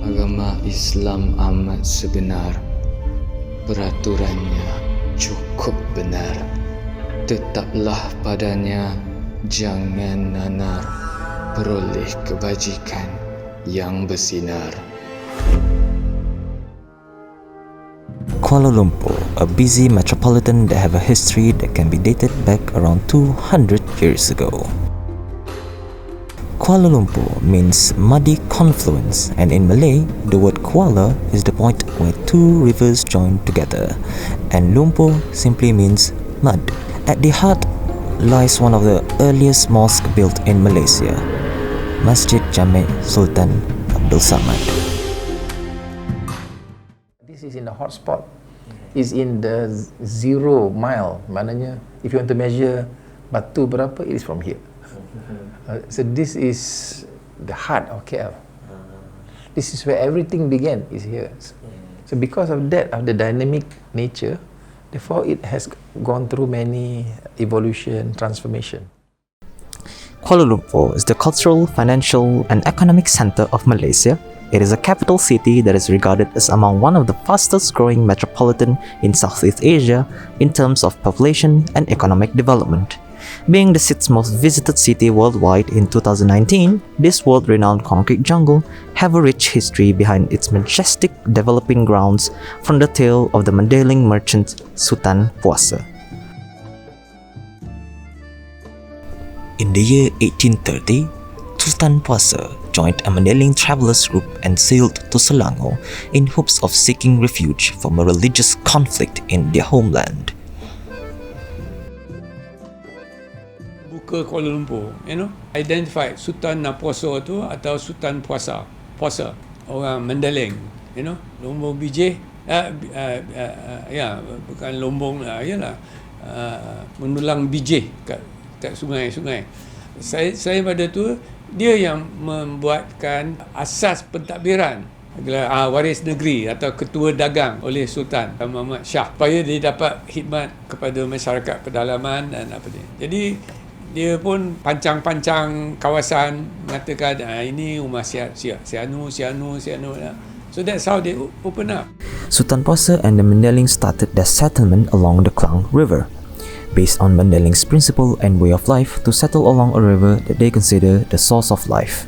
Agama Islam amat sebenar, peraturannya cukup benar. Tetaplah padanya, jangan nanar, peroleh kebajikan yang bersinar. Kuala Lumpur, a busy metropolitan that have a history that can be dated back around 200 years ago. Kuala Lumpur means muddy confluence, and in Malay, the word Kuala is the point where two rivers join together, and Lumpur simply means mud. At the heart lies one of the earliest mosques built in Malaysia, Masjid Jamek Sultan Abdul. This is in the hot spot, is in the 0 mile, maknanya if you want to measure batu berapa, it is from here. So this is the heart of KL. This is where everything began, is here. So because of that, of the dynamic nature, therefore it has gone through many evolution, transformation. Kuala Lumpur is the cultural, financial, and economic center of Malaysia. It is a capital city that is regarded as among one of the fastest growing metropolitan in Southeast Asia in terms of population and economic development. Being the 6th most visited city worldwide in 2019, this world-renowned concrete jungle have a rich history behind its majestic developing grounds from the tale of the Mandeling merchant Sultan Puasa. In the year 1830, Sultan Puasa joined a Mandeling travelers group and sailed to Selangor in hopes of seeking refuge from a religious conflict in their homeland. Ke Kuala Lumpur, identify Sultan Puasa tu atau Sultan Puasa, orang Mandeling, Lombong Bijih, bukan Lombong lah, mendulang bijih kat sungai-sungai. Saya pada tu dia yang membuatkan asas pentadbiran waris negeri atau ketua dagang oleh Sultan Muhammad Shah supaya dia dapat khidmat kepada masyarakat pedalaman dan apa dia. Jadi dia pun pancang-pancang kawasan, mengatakan ini rumah sianu. So that's how they open up. Sultan Puasa and the Mandeling started their settlement along the Klang River, based on Mandeling's principle and way of life to settle along a river that they consider the source of life.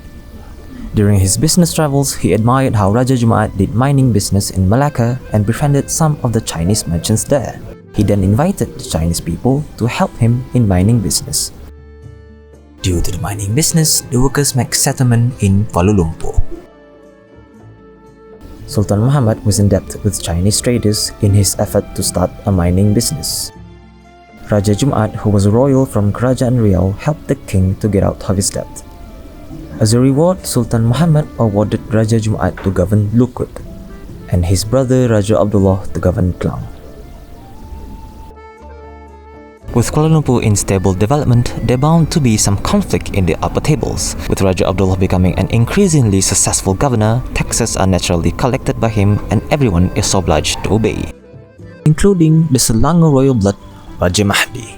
During his business travels, he admired how Raja Jumaat did mining business in Malacca and befriended some of the Chinese merchants there. He then invited the Chinese people to help him in mining business. Due to the mining business, the workers make settlement in Kuala Lumpur. Sultan Muhammad was in debt with Chinese traders in his effort to start a mining business. Raja Jumaat, who was royal from Kerajaan Riau, helped the king to get out of his debt. As a reward, Sultan Muhammad awarded Raja Jumaat to govern Lukut, and his brother Raja Abdullah to govern Klang. With Kuala Lumpur in stable development, there bound to be some conflict in the upper tables. With Raja Abdullah becoming an increasingly successful governor, taxes are naturally collected by him and everyone is obliged to obey, including the Selangor royal blood Raja Mahdi.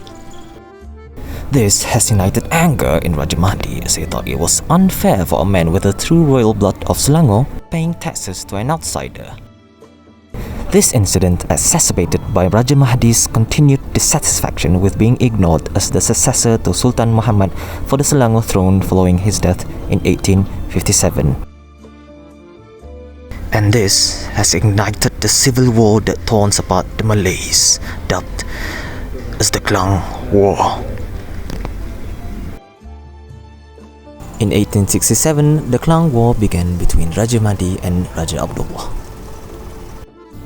This has ignited anger in Raja Mahdi as he thought it was unfair for a man with the true royal blood of Selangor paying taxes to an outsider. This incident exacerbated by Raja Mahdi's continued dissatisfaction with being ignored as the successor to Sultan Muhammad for the Selangor throne following his death in 1857. And this has ignited the civil war that torns apart the Malays, dubbed as the Klang War. In 1867, the Klang War began between Raja Mahdi and Raja Abdullah.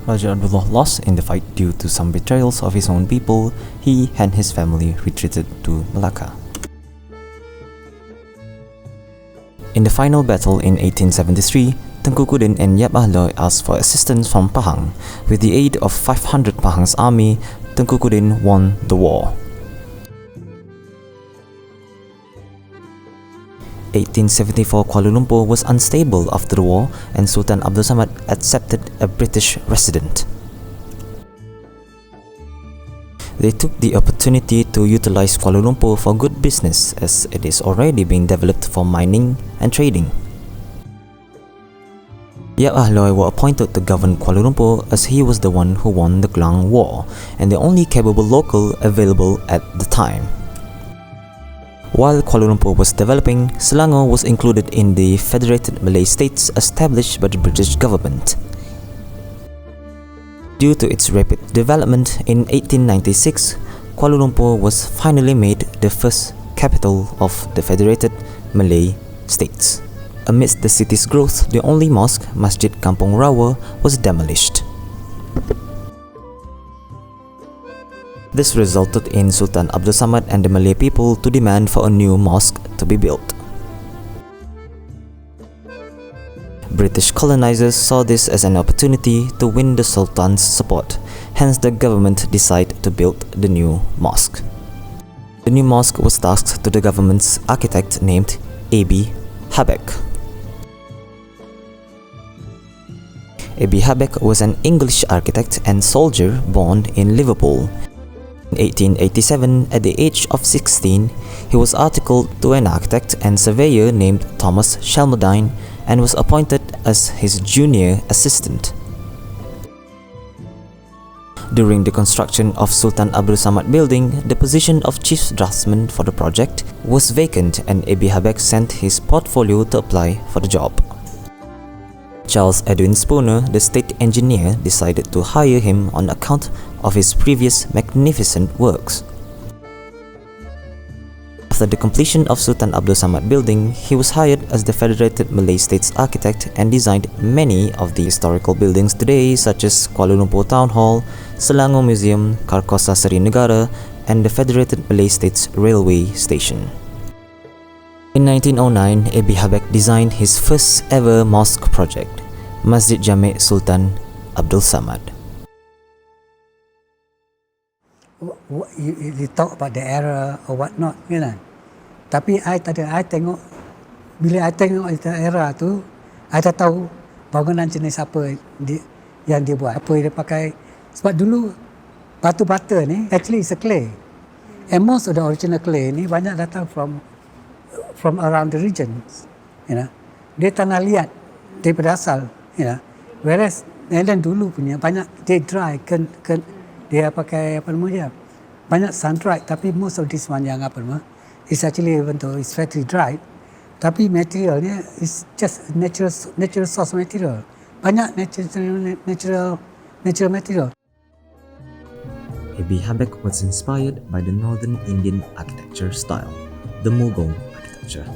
Raja Abdullah lost in the fight due to some betrayals of his own people. He and his family retreated to Malacca. In the final battle in 1873, Tengku Kudin and Yap Ahlo asked for assistance from Pahang. With the aid of 500 Pahang's army, Tengku Kudin won the war. 1874 Kuala Lumpur was unstable after the war and Sultan Abdul Samad accepted a British resident. They took the opportunity to utilize Kuala Lumpur for good business as it is already being developed for mining and trading. Yap Ah Loy were appointed to govern Kuala Lumpur as he was the one who won the Klang War and the only capable local available at the time. While Kuala Lumpur was developing, Selangor was included in the Federated Malay States established by the British government. Due to its rapid development, in 1896, Kuala Lumpur was finally made the first capital of the Federated Malay States. Amidst the city's growth, the only mosque, Masjid Kampung Rawa, was demolished. This resulted in Sultan Abdul Samad and the Malay people to demand for a new mosque to be built. British colonizers saw this as an opportunity to win the Sultan's support, hence the government decided to build the new mosque. The new mosque was tasked to the government's architect named A.B. Habeck. A.B. Habeck was an English architect and soldier born in Liverpool. In 1887, at the age of 16, he was articled to an architect and surveyor named Thomas Shelmerdine and was appointed as his junior assistant. During the construction of Sultan Abdul Samad building, the position of chief draftsman for the project was vacant and A.B. Habeck sent his portfolio to apply for the job. Charles Edwin Spooner, the state engineer, decided to hire him on account of his previous magnificent works. After the completion of Sultan Abdul Samad building, he was hired as the Federated Malay States architect and designed many of the historical buildings today such as Kuala Lumpur Town Hall, Selangor Museum, Karkosa Seri Negara, and the Federated Malay States Railway Station. In 1909, A.B. Habeck designed his first ever mosque project, Masjid Jamek Sultan Abdul Samad. You talk about the era or whatnot, you know. Tapi I tengok, bila I tengok the era tu, I dah tahu bangunan jenis apa yang dia buat. Apa dia pakai. Sebab dulu batu bata ni actually is a clay. And most of the original clay ni banyak datang from around the region, you know. Dia tanah liat daripada asal, you know. Whereas Thailand dulu punya banyak dia dry, dia pakai apa nama dia, banyak sun dried, tapi most of this one yang apa nama, is actually even though it's factory dried, tapi materialnya is just natural source material, banyak natural material. A.B. Habeck was inspired by the Northern Indian architecture style, the Mughal architecture.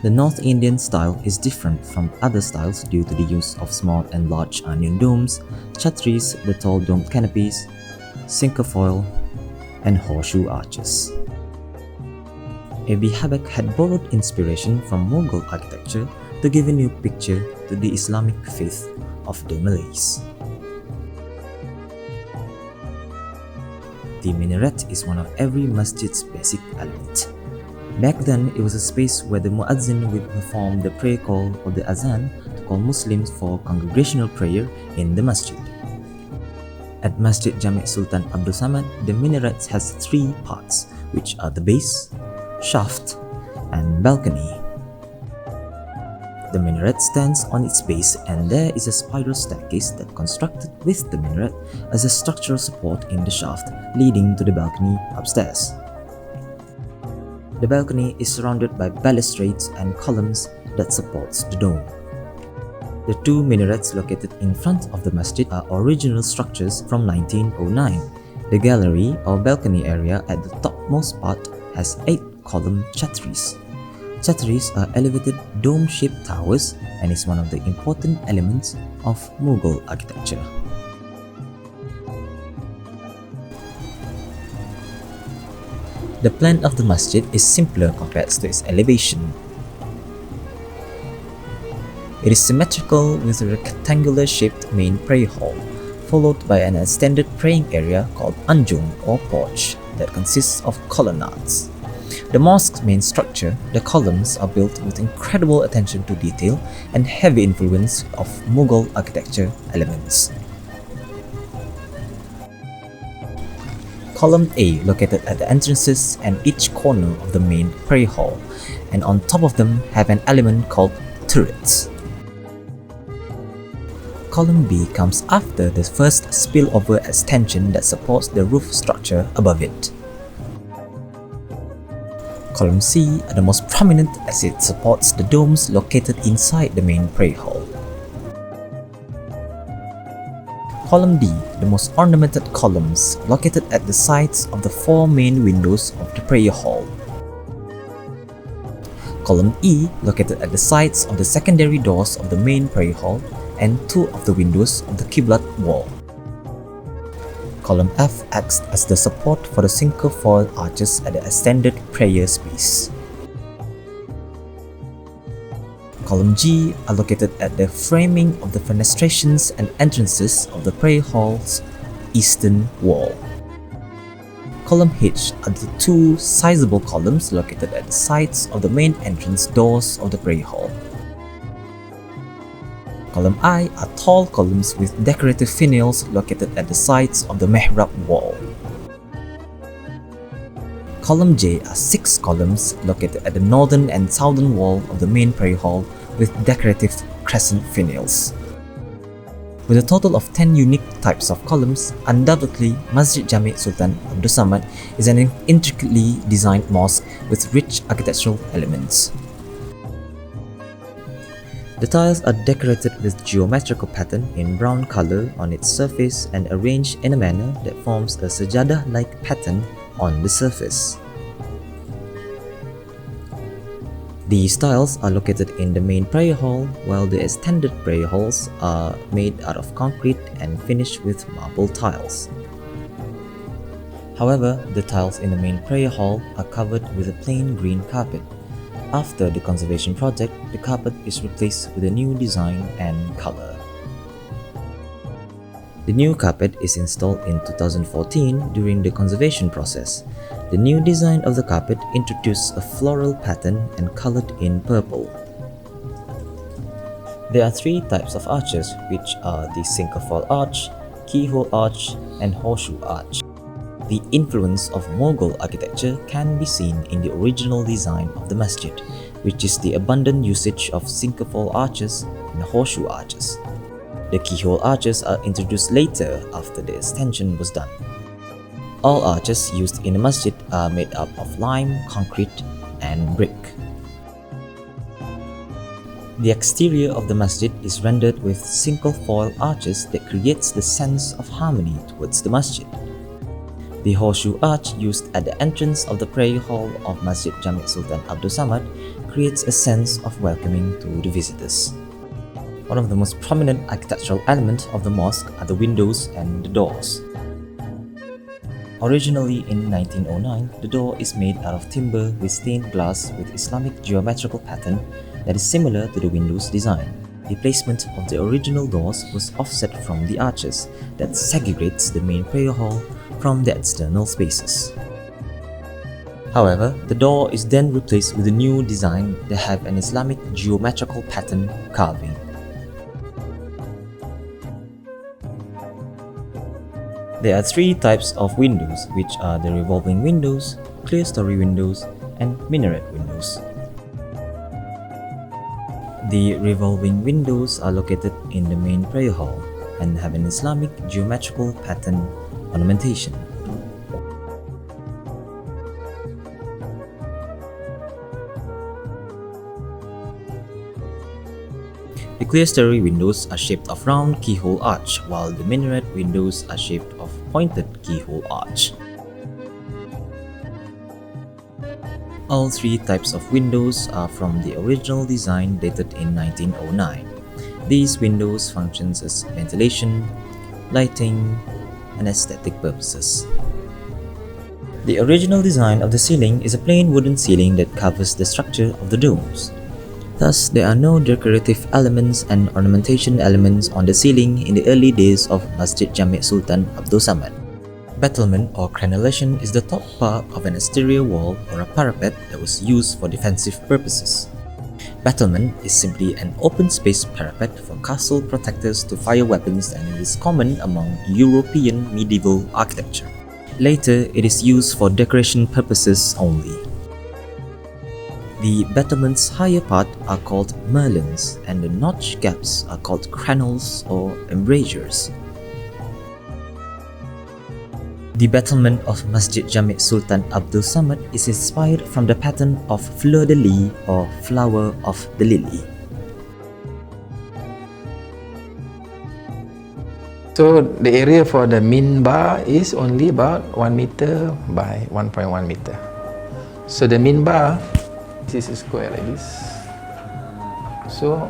The North Indian style is different from other styles due to the use of small and large onion domes, chhatris, the tall domed canopies, cinquefoil, and horseshoe arches. A.B. Habeck had borrowed inspiration from Mughal architecture to give a new picture to the Islamic faith of the Malays. The minaret is one of every masjid's basic element. Back then, it was a space where the muazzin would perform the prayer call or the azan to call Muslims for congregational prayer in the masjid. At Masjid Jamek Sultan Abdul Samad, the minaret has three parts, which are the base, shaft, and balcony. The minaret stands on its base and there is a spiral staircase that constructed with the minaret as a structural support in the shaft leading to the balcony upstairs. The balcony is surrounded by balustrades and columns that supports the dome. The two minarets located in front of the masjid are original structures from 1909. The gallery or balcony area at the topmost part has 8 column chhatris. Chhatris are elevated dome-shaped towers and is one of the important elements of Mughal architecture. The plan of the masjid is simpler compared to its elevation. It is symmetrical with a rectangular-shaped main prayer hall, followed by an extended praying area called anjung or porch that consists of colonnades. The mosque's main structure, the columns, are built with incredible attention to detail and heavy influence of Mughal architecture elements. Column A, located at the entrances and each corner of the main prayer hall, and on top of them have an element called turrets. Column B comes after the first spillover extension that supports the roof structure above it. Column C are the most prominent as it supports the domes located inside the main prayer hall. Column D, the most ornamented columns located at the sides of the four main windows of the prayer hall. Column E, located at the sides of the secondary doors of the main prayer hall and two of the windows of the Qiblat wall. Column F acts as the support for the cinquefoil arches at the extended prayer space. Column G are located at the framing of the fenestrations and entrances of the prayer hall's eastern wall. Column H are the two sizable columns located at the sides of the main entrance doors of the prayer hall. Column I are tall columns with decorative finials located at the sides of the mihrab wall. Column J are 6 columns located at the northern and southern wall of the main prayer hall with decorative crescent finials. With a total of 10 unique types of columns, undoubtedly Masjid Jamek Sultan Abdul Samad is an intricately designed mosque with rich architectural elements. The tiles are decorated with geometrical pattern in brown color on its surface and arranged in a manner that forms a sajadah-like pattern on the surface. These tiles are located in the main prayer hall, while the extended prayer halls are made out of concrete and finished with marble tiles. However, the tiles in the main prayer hall are covered with a plain green carpet. After the conservation project, the carpet is replaced with a new design and color. The new carpet is installed in 2014 during the conservation process. The new design of the carpet introduced a floral pattern and colored in purple. There are 3 types of arches, which are the cinquefoil arch, keyhole arch, and horseshoe arch. The influence of Mughal architecture can be seen in the original design of the masjid, which is the abundant usage of cinquefoil arches and horseshoe arches. The keyhole arches are introduced later after the extension was done. All arches used in the masjid are made up of lime, concrete, and brick. The exterior of the masjid is rendered with cinquefoil arches that creates the sense of harmony towards the masjid. The horseshoe arch used at the entrance of the prayer hall of Masjid Jamek Sultan Abdul Samad creates a sense of welcoming to the visitors. One of the most prominent architectural elements of the mosque are the windows and the doors. Originally in 1909, the door is made out of timber with stained glass with Islamic geometrical pattern that is similar to the windows design. The placement of the original doors was offset from the arches that segregates the main prayer hall from the external spaces. However, the door is then replaced with a new design that have an Islamic geometrical pattern carving. There are 3 types of windows, which are the revolving windows, clear-story windows, and minaret windows. The revolving windows are located in the main prayer hall and have an Islamic geometrical pattern ornamentation. The clerestory windows are shaped of round keyhole arch, while the minaret windows are shaped of pointed keyhole arch. All 3 types of windows are from the original design dated in 1909. These windows function as ventilation, lighting, and aesthetic purposes. The original design of the ceiling is a plain wooden ceiling that covers the structure of the domes. Thus, there are no decorative elements and ornamentation elements on the ceiling in the early days of Masjid Jamek Sultan Abdul Samad. Battlement or crenellation is the top part of an exterior wall or a parapet that was used for defensive purposes. Battlement is simply an open space parapet for castle protectors to fire weapons, and it is common among European medieval architecture. Later, it is used for decoration purposes only. The battlement's higher part are called merlons, and the notch gaps are called crenelles or embrasures. The battlement of Masjid Jamek Sultan Abdul is inspired from the pattern of fleur-de-lis or flower of the lily. So the area for the minbar is only about 1 meter by 1.1 meter. So the minbar, this is a square like this. So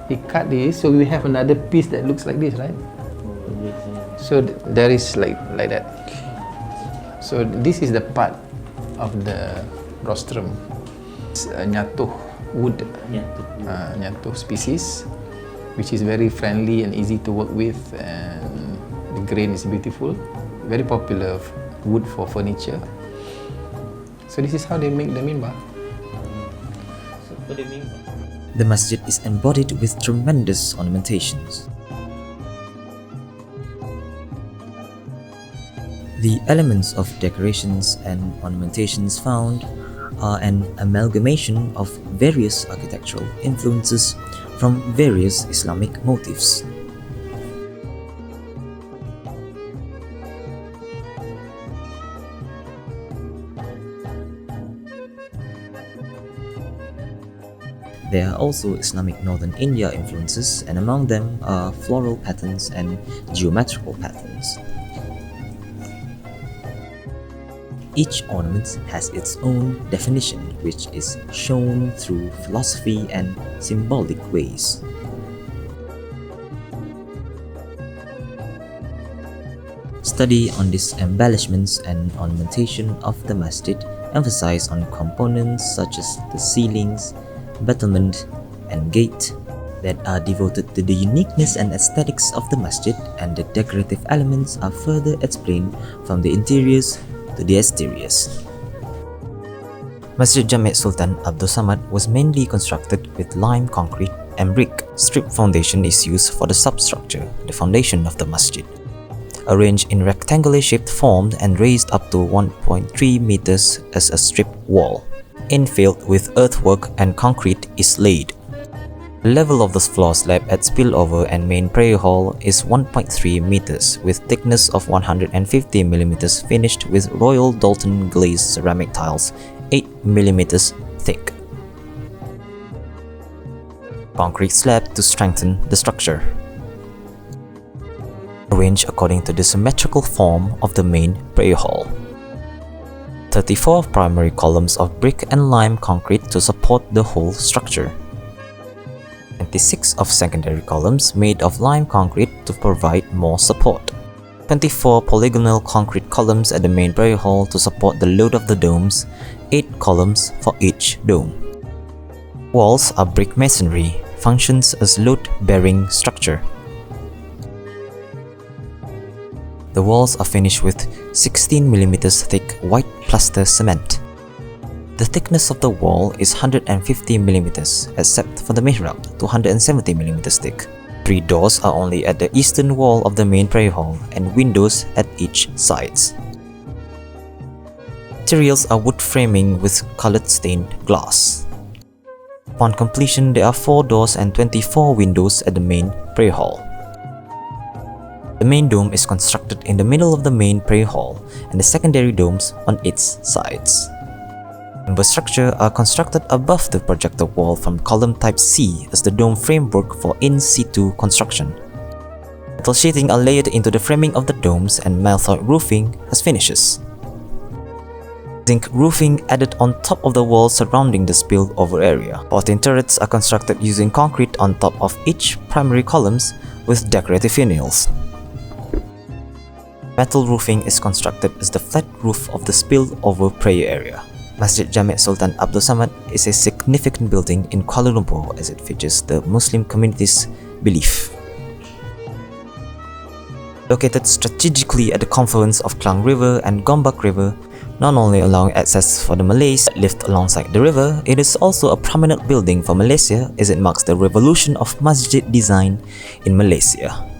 we cut this, so we have another piece that looks like this, right? So there is like that. So this is the part of the rostrum. It's a nyatuh wood, nyatuh species, which is very friendly and easy to work with, and the grain is beautiful. Very popular wood for furniture. So this is how they make the minbar. The masjid is embodied with tremendous ornamentations. The elements of decorations and ornamentations found are an amalgamation of various architectural influences from various Islamic motifs. There are also Islamic Northern India influences, and among them are floral patterns and geometrical patterns. Each ornament has its own definition, which is shown through philosophy and symbolic ways. Study on these embellishments and ornamentation of the masjid emphasize on components such as the ceilings, battlement, and gate that are devoted to the uniqueness and aesthetics of the masjid, and the decorative elements are further explained from the interiors to the exteriors. Masjid Jamek Sultan Abdul was mainly constructed with lime concrete and brick. Strip foundation is used for the substructure, the foundation of the masjid. Arranged in rectangular shaped form and raised up to 1.3 meters as a strip wall. Infilled with earthwork and concrete is laid. The level of the floor slab at spillover and main prayer hall is 1.3 meters with thickness of 150 millimeters, finished with Royal Doulton glazed ceramic tiles 8 millimeters thick. Concrete slab to strengthen the structure. Arranged according to the symmetrical form of the main prayer hall. 34 primary columns of brick and lime concrete to support the whole structure. 26 of secondary columns made of lime concrete to provide more support. 24 polygonal concrete columns at the main prayer hall to support the load of the domes, 8 columns for each dome. Walls are brick masonry, functions as load-bearing structure. The walls are finished with 16 millimeters thick white plaster cement. The thickness of the wall is 150 millimeters, except for the mihrab, 270 millimeters thick. 3 doors are only at the eastern wall of the main prayer hall, and windows at each sides. Materials are wood framing with colored stained glass. Upon completion, there are 4 doors and 24 windows at the main prayer hall. The main dome is constructed in the middle of the main prayer hall, and the secondary domes on its sides. Timber structure are constructed above the projector wall from column type C as the dome framework for in situ construction. Metal sheeting are layered into the framing of the domes, and malthoid roofing as finishes. Zinc roofing added on top of the wall surrounding the spillover area. 14 turrets are constructed using concrete on top of each primary columns with decorative finials. Metal roofing is constructed as the flat roof of the spillover prayer area. Masjid Jamek Sultan Abdul is a significant building in Kuala Lumpur as it features the Muslim community's belief. Located strategically at the confluence of Klang River and Gombak River, not only allowing access for the Malays that lived alongside the river, it is also a prominent building for Malaysia as it marks the revolution of masjid design in Malaysia.